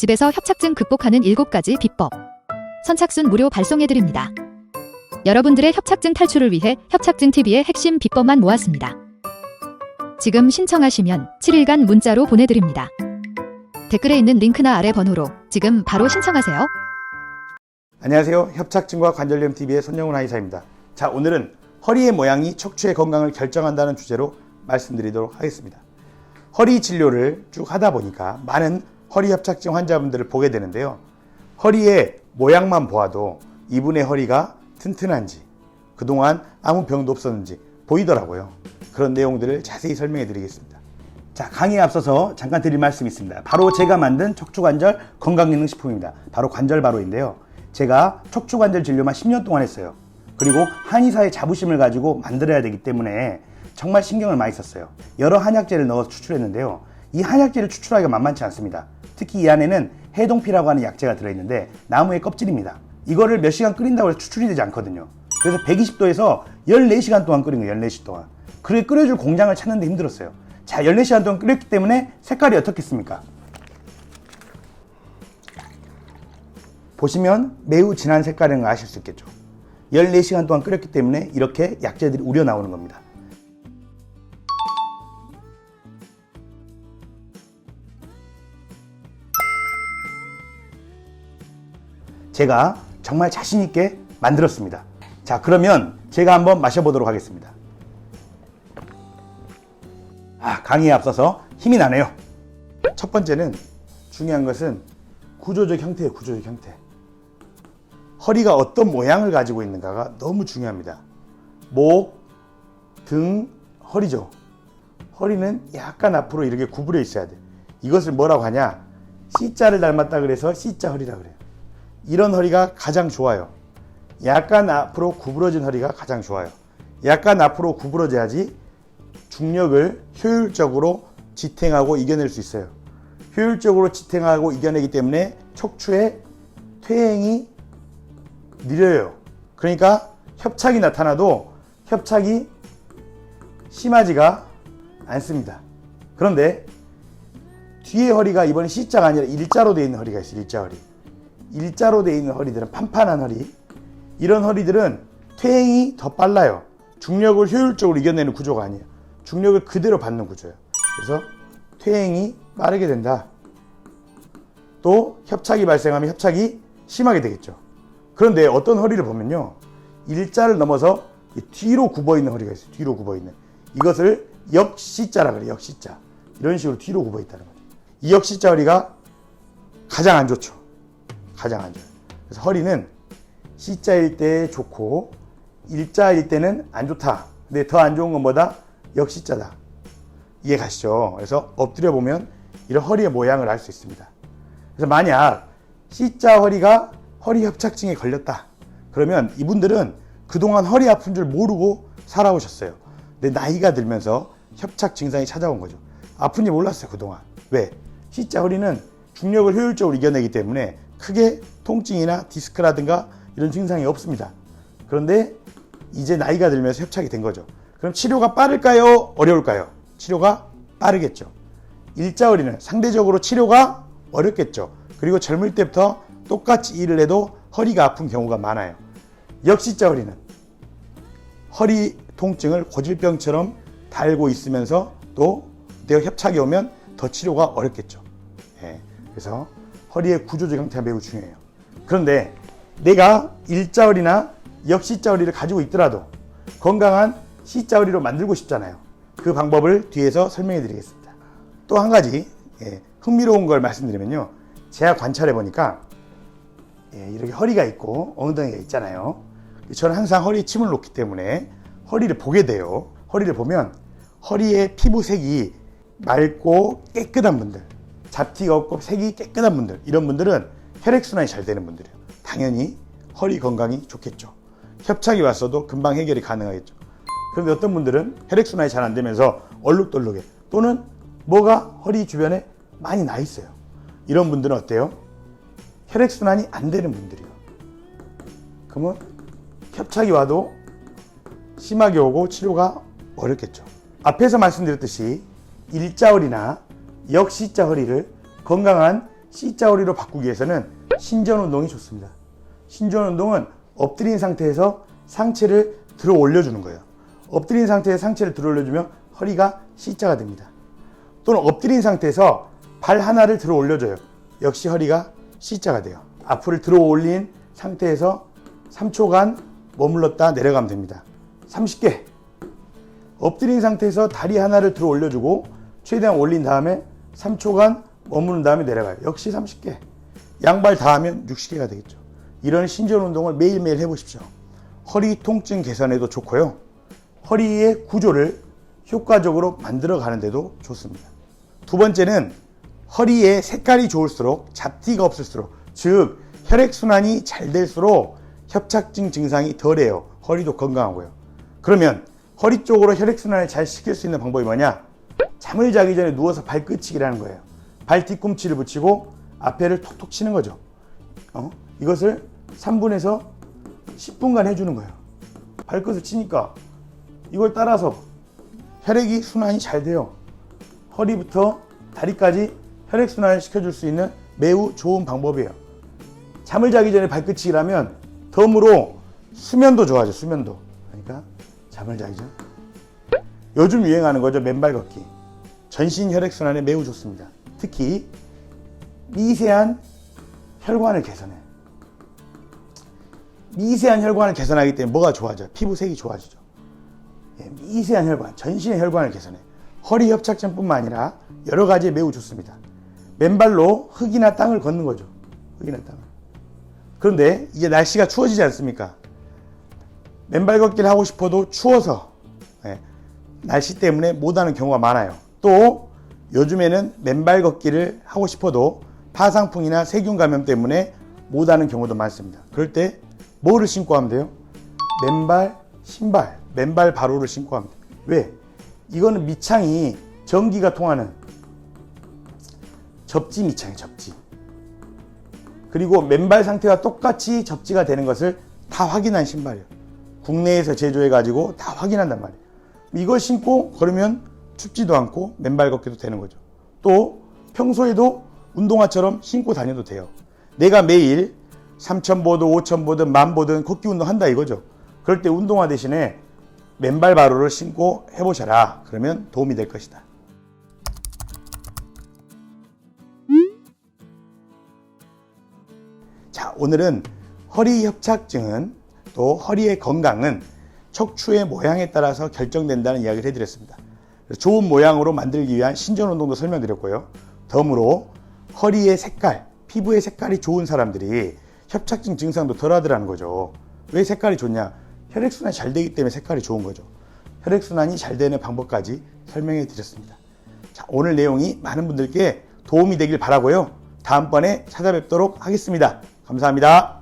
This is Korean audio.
집에서 협착증 극복하는 7가지 비법. 선착순 무료 발송해드립니다. 여러분들의 협착증 탈출을 위해 협착증TV의 핵심 비법만 모았습니다. 지금 신청하시면 7일간 문자로 보내드립니다. 댓글에 있는 링크나 아래 번호로 지금 바로 신청하세요. 안녕하세요. 협착증과 관절염TV의 손영훈 한의사입니다. 자, 오늘은 허리의 모양이 척추의 건강을 결정한다는 주제로 말씀드리도록 하겠습니다. 허리 진료를 쭉 하다 보니까 많은 허리 협착증 환자분들을 보게 되는데요. 허리의 모양만 보아도 이분의 허리가 튼튼한지, 그동안 아무 병도 없었는지 보이더라고요. 그런 내용들을 자세히 설명해 드리겠습니다. 자, 강의에 앞서서 잠깐 드릴 말씀이 있습니다. 바로 제가 만든 척추관절 건강기능식품입니다. 바로 관절바로인데요. 제가 척추관절 진료만 10년 동안 했어요. 그리고 한의사의 자부심을 가지고 만들어야 되기 때문에 정말 신경을 많이 썼어요. 여러 한약재를 넣어서 추출했는데요. 이 한약재를 추출하기가 만만치 않습니다. 특히 이 안에는 해동피라고 하는 약재가 들어있는데 나무의 껍질입니다. 이거를 몇 시간 끓인다고 해서 추출이 되지 않거든요. 그래서 120도에서 14시간 동안 끓인 거예요. 14시간 동안. 그래 끓여줄 공장을 찾는데 힘들었어요. 자, 14시간 동안 끓였기 때문에 색깔이 어떻겠습니까? 보시면 매우 진한 색깔인 걸 아실 수 있겠죠. 14시간 동안 끓였기 때문에 이렇게 약재들이 우려 나오는 겁니다. 제가 정말 자신 있게 만들었습니다. 자, 그러면 제가 한번 마셔보도록 하겠습니다. 강의에 앞서서 힘이 나네요. 첫 번째는 중요한 것은 구조적 형태예요. 구조적 형태. 허리가 어떤 모양을 가지고 있는가가 너무 중요합니다. 목, 등, 허리죠. 허리는 약간 앞으로 이렇게 구부려 있어야 돼. 이것을 뭐라고 하냐? C자를 닮았다 그래서 C자 허리라 그래요. 이런 허리가 가장 좋아요. 약간 앞으로 구부러진 허리가 가장 좋아요. 약간 앞으로 구부러져야지 중력을 효율적으로 지탱하고 이겨낼 수 있어요. 효율적으로 지탱하고 이겨내기 때문에 척추의 퇴행이 느려요. 그러니까 협착이 나타나도 협착이 심하지가 않습니다. 그런데 뒤에 허리가 이번에 C자가 아니라 일자로 되어 있는 허리가 있어요. 일자 허리. 일자로 되어 있는 허리들은 판판한 허리, 이런 허리들은 퇴행이 더 빨라요. 중력을 효율적으로 이겨내는 구조가 아니에요. 중력을 그대로 받는 구조예요. 그래서 퇴행이 빠르게 된다. 또 협착이 발생하면 협착이 심하게 되겠죠. 그런데 어떤 허리를 보면요, 일자를 넘어서 뒤로 굽어 있는 허리가 있어요. 뒤로 굽어 있는, 이것을 역C자라 그래요. 역C자. 이런 식으로 뒤로 굽어 있다는 거죠. 이 역C자 허리가 가장 안 좋죠. 가장 안 좋아요. 그래서 허리는 C자일 때 좋고 일자일 때는 안 좋다. 근데 더 안 좋은 건 뭐다? 역C자다. 이해 가시죠? 그래서 엎드려 보면 이런 허리의 모양을 알 수 있습니다. 그래서 만약 C자 허리가 허리 협착증에 걸렸다. 그러면 이분들은 그동안 허리 아픈 줄 모르고 살아오셨어요. 근데 나이가 들면서 협착 증상이 찾아온 거죠. 아픈지 몰랐어요, 그동안. 왜? C자 허리는 중력을 효율적으로 이겨내기 때문에 크게 통증이나 디스크라든가 이런 증상이 없습니다. 그런데 이제 나이가 들면서 협착이 된 거죠. 그럼 치료가 빠를까요? 어려울까요? 치료가 빠르겠죠. 일자허리는 상대적으로 치료가 어렵겠죠. 그리고 젊을 때부터 똑같이 일을 해도 허리가 아픈 경우가 많아요. 역C자허리는 허리 통증을 고질병처럼 달고 있으면서 또 내 협착이 오면 더 치료가 어렵겠죠. 그래서 허리의 구조적 형태가 매우 중요해요. 그런데 내가 일자허리나 역C자허리를 가지고 있더라도 건강한 C자허리로 만들고 싶잖아요. 그 방법을 뒤에서 설명해 드리겠습니다. 또 한 가지 흥미로운 걸 말씀드리면요, 제가 관찰해 보니까 이렇게 허리가 있고 엉덩이가 있잖아요. 저는 항상 허리에 침을 놓기 때문에 허리를 보게 돼요. 허리를 보면 허리의 피부색이 맑고 깨끗한 분들, 잡티가 없고 색이 깨끗한 분들, 이런 분들은 혈액순환이 잘 되는 분들이에요. 당연히 허리 건강이 좋겠죠. 협착이 왔어도 금방 해결이 가능하겠죠. 그런데 어떤 분들은 혈액순환이 잘 안 되면서 얼룩덜룩해, 또는 뭐가 허리 주변에 많이 나 있어요. 이런 분들은 어때요? 혈액순환이 안 되는 분들이에요. 그러면 협착이 와도 심하게 오고 치료가 어렵겠죠. 앞에서 말씀드렸듯이 일자허리나 역C자 허리를 건강한 C자 허리로 바꾸기 위해서는 신전 운동이 좋습니다. 신전 운동은 엎드린 상태에서 상체를 들어 올려주는 거예요. 엎드린 상태에서 상체를 들어 올려주면 허리가 C자가 됩니다. 또는 엎드린 상태에서 발 하나를 들어 올려줘요. 역시 허리가 C자가 돼요. 앞을 들어 올린 상태에서 3초간 머물렀다 내려가면 됩니다. 30개. 엎드린 상태에서 다리 하나를 들어 올려주고 최대한 올린 다음에 3초간 머무른 다음에 내려가요. 역시 30개. 양발 다 하면 60개가 되겠죠. 이런 신전 운동을 매일매일 해보십시오. 허리 통증 개선에도 좋고요. 허리의 구조를 효과적으로 만들어 가는데도 좋습니다. 두 번째는 허리의 색깔이 좋을수록 잡티가 없을수록, 즉 혈액순환이 잘 될수록 협착증 증상이 덜해요. 허리도 건강하고요. 그러면 허리 쪽으로 혈액순환을 잘 시킬 수 있는 방법이 뭐냐? 잠을 자기 전에 누워서 발끝치기를 하는 거예요. 발 뒤꿈치를 붙이고 앞에를 톡톡 치는 거죠. 이것을 3분에서 10분간 해주는 거예요. 발끝을 치니까 이걸 따라서 혈액이 순환이 잘 돼요. 허리부터 다리까지 혈액순환을 시켜줄 수 있는 매우 좋은 방법이에요. 잠을 자기 전에 발끝치기를 하면 덤으로 수면도 좋아져. 수면도. 그러니까 잠을 자기 전. 요즘 유행하는 거죠. 맨발 걷기. 전신 혈액순환에 매우 좋습니다. 특히 미세한 혈관을 개선해. 미세한 혈관을 개선하기 때문에 뭐가 좋아져요? 피부색이 좋아지죠. 미세한 혈관, 전신의 혈관을 개선해. 허리 협착증뿐만 아니라 여러 가지에 매우 좋습니다. 맨발로 흙이나 땅을 걷는 거죠. 흙이나 땅을. 그런데 이제 날씨가 추워지지 않습니까? 맨발 걷기를 하고 싶어도 추워서 날씨 때문에 못하는 경우가 많아요. 또 요즘에는 맨발 걷기를 하고 싶어도 파상풍이나 세균 감염 때문에 못하는 경우도 많습니다. 그럴 때 뭐를 신고 하면 돼요? 맨발 신발, 맨발 바로를 신고 하면 돼요. 왜? 이거는 밑창이 전기가 통하는 접지 밑창이에요. 접지. 그리고 맨발 상태와 똑같이 접지가 되는 것을 다 확인한 신발이에요. 국내에서 제조해가지고 다 확인한단 말이에요. 이걸 신고 걸으면 춥지도 않고 맨발 걷기도 되는 거죠. 또 평소에도 운동화처럼 신고 다녀도 돼요. 내가 매일 3,000보든 5,000보든 10,000보든 걷기 운동 한다 이거죠. 그럴 때 운동화 대신에 맨발 바로를 신고 해보셔라. 그러면 도움이 될 것이다. 자, 오늘은 허리 협착증은 또 허리의 건강은 척추의 모양에 따라서 결정된다는 이야기를 해드렸습니다. 좋은 모양으로 만들기 위한 신전 운동도 설명드렸고요. 덤으로 허리의 색깔, 피부의 색깔이 좋은 사람들이 협착증 증상도 덜 하더라는 거죠. 왜 색깔이 좋냐? 혈액순환이 잘 되기 때문에 색깔이 좋은 거죠. 혈액순환이 잘 되는 방법까지 설명해 드렸습니다. 자, 오늘 내용이 많은 분들께 도움이 되길 바라고요. 다음번에 찾아뵙도록 하겠습니다. 감사합니다.